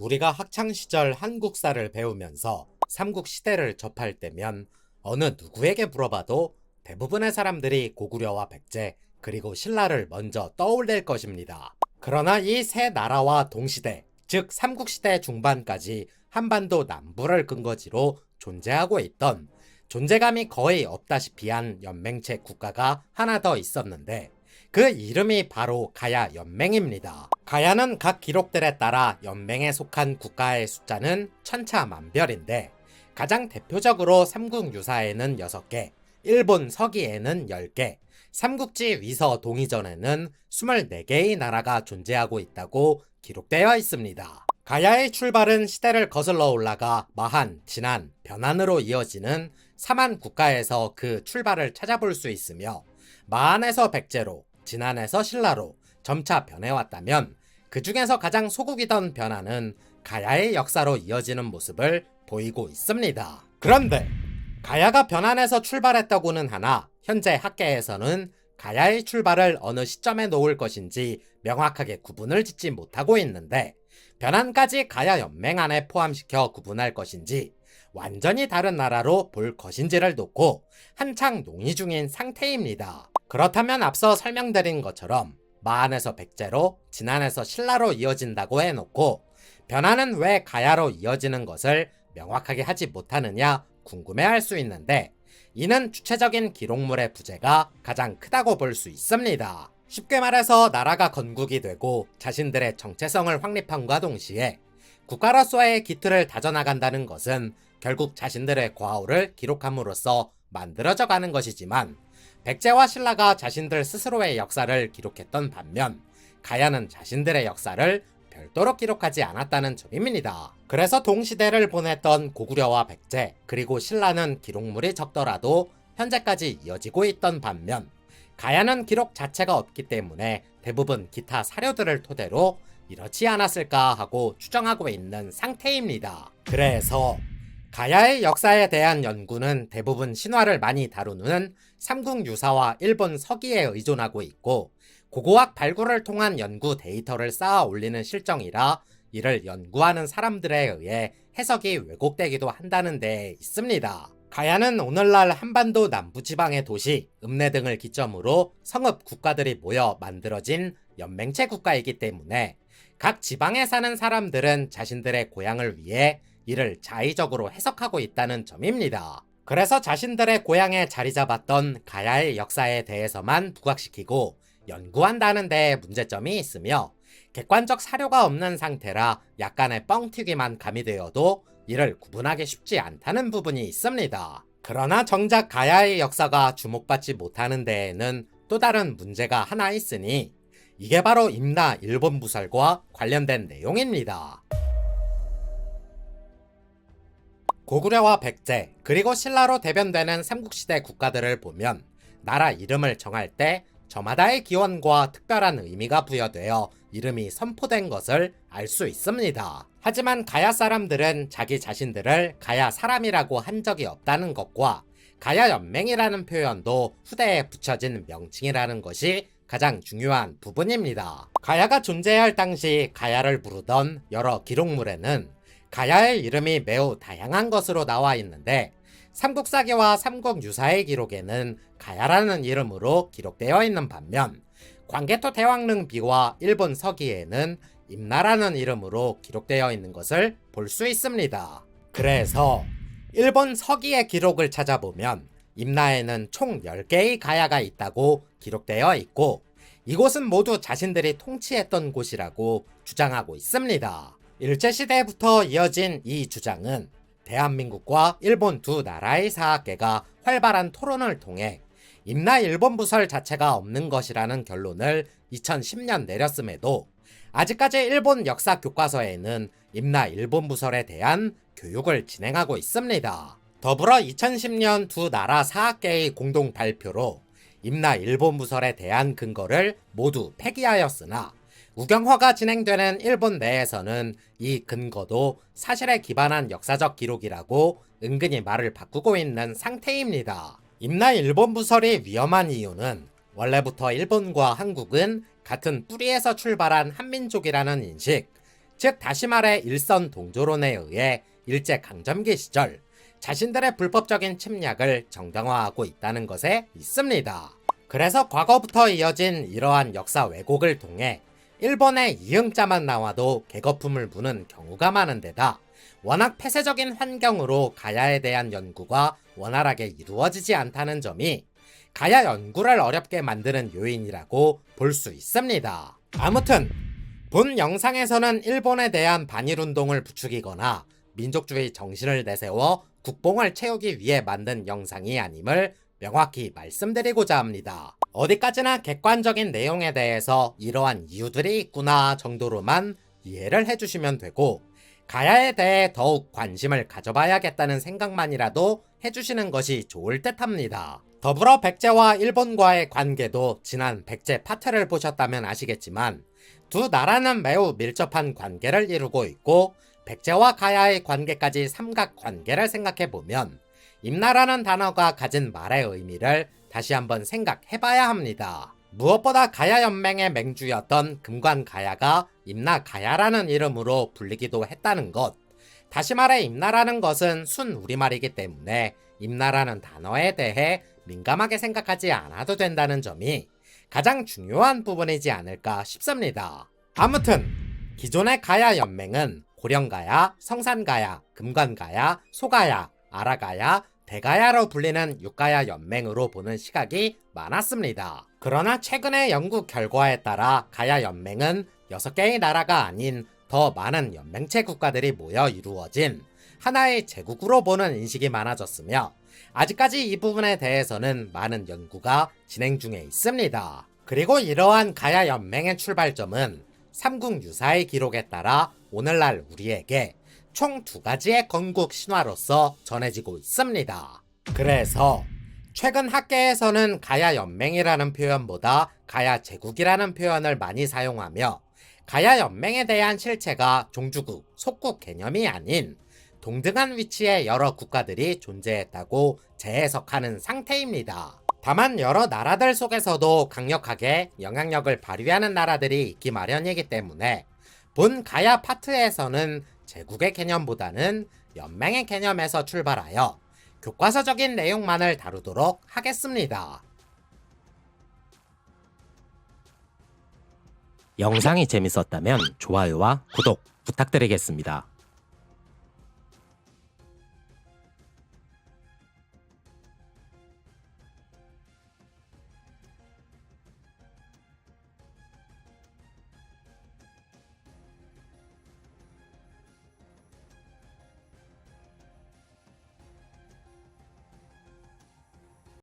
우리가 학창시절 한국사를 배우면서 삼국시대를 접할 때면 어느 누구에게 물어봐도 대부분의 사람들이 고구려와 백제 그리고 신라를 먼저 떠올릴 것입니다. 그러나 이 세 나라와 동시대, 즉 삼국시대 중반까지 한반도 남부를 근거지로 존재하고 있던 존재감이 거의 없다시피 한 연맹체 국가가 하나 더 있었는데 그 이름이 바로 가야 연맹입니다. 가야는 각 기록들에 따라 연맹에 속한 국가의 숫자는 천차만별인데 가장 대표적으로 삼국유사에는 6개, 일본 서기에는 10개, 삼국지 위서 동의전에는 24개의 나라가 존재하고 있다고 기록되어 있습니다. 가야의 출발은 시대를 거슬러 올라가 마한, 진한, 변한으로 이어지는 삼한 국가에서 그 출발을 찾아볼 수 있으며 마한에서 백제로, 진한에서 신라로 점차 변해왔다면 그 중에서 가장 소국이던 변화는 가야의 역사로 이어지는 모습을 보이고 있습니다. 그런데 가야가 변한에서 출발했다고는 하나 현재 학계에서는 가야의 출발을 어느 시점에 놓을 것인지 명확하게 구분을 짓지 못하고 있는데 변한까지 가야 연맹 안에 포함시켜 구분할 것인지 완전히 다른 나라로 볼 것인지를 놓고 한창 논의 중인 상태입니다. 그렇다면 앞서 설명드린 것처럼 마한에서 백제로, 진한에서 신라로 이어진다고 해놓고 변한은 왜 가야로 이어지는 것을 명확하게 하지 못하느냐 궁금해할 수 있는데 이는 주체적인 기록물의 부재가 가장 크다고 볼 수 있습니다. 쉽게 말해서 나라가 건국이 되고 자신들의 정체성을 확립함과 동시에 국가로서의 기틀을 다져나간다는 것은 결국 자신들의 과오를 기록함으로써 만들어져 가는 것이지만 백제와 신라가 자신들 스스로의 역사를 기록했던 반면 가야는 자신들의 역사를 별도로 기록하지 않았다는 점입니다. 그래서 동시대를 보냈던 고구려와 백제 그리고 신라는 기록물이 적더라도 현재까지 이어지고 있던 반면 가야는 기록 자체가 없기 때문에 대부분 기타 사료들을 토대로 이렇지 않았을까 하고 추정하고 있는 상태입니다. 그래서 가야의 역사에 대한 연구는 대부분 신화를 많이 다루는 삼국유사와 일본 서기에 의존하고 있고 고고학 발굴을 통한 연구 데이터를 쌓아 올리는 실정이라 이를 연구하는 사람들에 의해 해석이 왜곡되기도 한다는 데 있습니다. 가야는 오늘날 한반도 남부지방의 도시, 읍내 등을 기점으로 성읍 국가들이 모여 만들어진 연맹체 국가이기 때문에 각 지방에 사는 사람들은 자신들의 고향을 위해 이를 자의적으로 해석하고 있다는 점입니다. 그래서 자신들의 고향에 자리 잡았던 가야의 역사에 대해서만 부각시키고 연구한다는 데에 문제점이 있으며 객관적 사료가 없는 상태라 약간의 뻥튀기만 가미되어도 이를 구분하기 쉽지 않다는 부분이 있습니다. 그러나 정작 가야의 역사가 주목받지 못하는 데에는 또 다른 문제가 하나 있으니 이게 바로 임나 일본 부설과 관련된 내용입니다. 고구려와 백제 그리고 신라로 대변되는 삼국시대 국가들을 보면 나라 이름을 정할 때 저마다의 기원과 특별한 의미가 부여되어 이름이 선포된 것을 알 수 있습니다. 하지만 가야 사람들은 자기 자신들을 가야 사람이라고 한 적이 없다는 것과 가야 연맹이라는 표현도 후대에 붙여진 명칭이라는 것이 가장 중요한 부분입니다. 가야가 존재할 당시 가야를 부르던 여러 기록물에는 가야의 이름이 매우 다양한 것으로 나와 있는데 삼국사기와 삼국유사의 기록에는 가야라는 이름으로 기록되어 있는 반면 광개토 대왕릉비와 일본 서기에는 임나라는 이름으로 기록되어 있는 것을 볼 수 있습니다. 그래서 일본 서기의 기록을 찾아보면 임나에는 총 10개의 가야가 있다고 기록되어 있고 이곳은 모두 자신들이 통치했던 곳이라고 주장하고 있습니다. 일제시대부터 이어진 이 주장은 대한민국과 일본 두 나라의 사학계가 활발한 토론을 통해 임나 일본 부설 자체가 없는 것이라는 결론을 2010년 내렸음에도 아직까지 일본 역사 교과서에는 임나 일본 부설에 대한 교육을 진행하고 있습니다. 더불어 2010년 두 나라 사학계의 공동 발표로 임나 일본 부설에 대한 근거를 모두 폐기하였으나 우경화가 진행되는 일본 내에서는 이 근거도 사실에 기반한 역사적 기록이라고 은근히 말을 바꾸고 있는 상태입니다. 임나 일본 부설이 위험한 이유는 원래부터 일본과 한국은 같은 뿌리에서 출발한 한민족이라는 인식, 즉 다시 말해 일선 동조론에 의해 일제강점기 시절 자신들의 불법적인 침략을 정당화하고 있다는 것에 있습니다. 그래서 과거부터 이어진 이러한 역사 왜곡을 통해 일본의 이응자만 나와도 개거품을 무는 경우가 많은 데다 워낙 폐쇄적인 환경으로 가야에 대한 연구가 원활하게 이루어지지 않다는 점이 가야 연구를 어렵게 만드는 요인이라고 볼 수 있습니다. 아무튼 본 영상에서는 일본에 대한 반일운동을 부추기거나 민족주의 정신을 내세워 국뽕을 채우기 위해 만든 영상이 아님을 명확히 말씀드리고자 합니다. 어디까지나 객관적인 내용에 대해서 이러한 이유들이 있구나 정도로만 이해를 해주시면 되고 가야에 대해 더욱 관심을 가져봐야겠다는 생각만이라도 해주시는 것이 좋을 듯 합니다. 더불어 백제와 일본과의 관계도 지난 백제 파트를 보셨다면 아시겠지만 두 나라는 매우 밀접한 관계를 이루고 있고 백제와 가야의 관계까지 삼각관계를 생각해보면 임나라는 단어가 가진 말의 의미를 다시 한번 생각해봐야 합니다. 무엇보다 가야연맹의 맹주였던 금관가야가 임나가야라는 이름으로 불리기도 했다는 것. 다시 말해 임나라는 것은 순 우리말이기 때문에 임나라는 단어에 대해 민감하게 생각하지 않아도 된다는 점이 가장 중요한 부분이지 않을까 싶습니다. 아무튼 기존의 가야연맹은 고령가야, 성산가야, 금관가야, 소가야, 아라가야, 대가야로 불리는 6가야 연맹으로 보는 시각이 많았습니다. 그러나 최근의 연구 결과에 따라 가야 연맹은 6개의 나라가 아닌 더 많은 연맹체 국가들이 모여 이루어진 하나의 제국으로 보는 인식이 많아졌으며 아직까지 이 부분에 대해서는 많은 연구가 진행 중에 있습니다. 그리고 이러한 가야 연맹의 출발점은 삼국유사의 기록에 따라 오늘날 우리에게 총 2가지의 건국 신화로서 전해지고 있습니다. 그래서 최근 학계에서는 가야 연맹이라는 표현보다 가야 제국이라는 표현을 많이 사용하며 가야 연맹에 대한 실체가 종주국, 속국 개념이 아닌 동등한 위치의 여러 국가들이 존재했다고 재해석하는 상태입니다. 다만 여러 나라들 속에서도 강력하게 영향력을 발휘하는 나라들이 있기 마련이기 때문에 본 가야 파트에서는 제국의 개념보다는 연맹의 개념에서 출발하여 교과서적인 내용만을 다루도록 하겠습니다. 영상이 재밌었다면 좋아요와 구독 부탁드리겠습니다.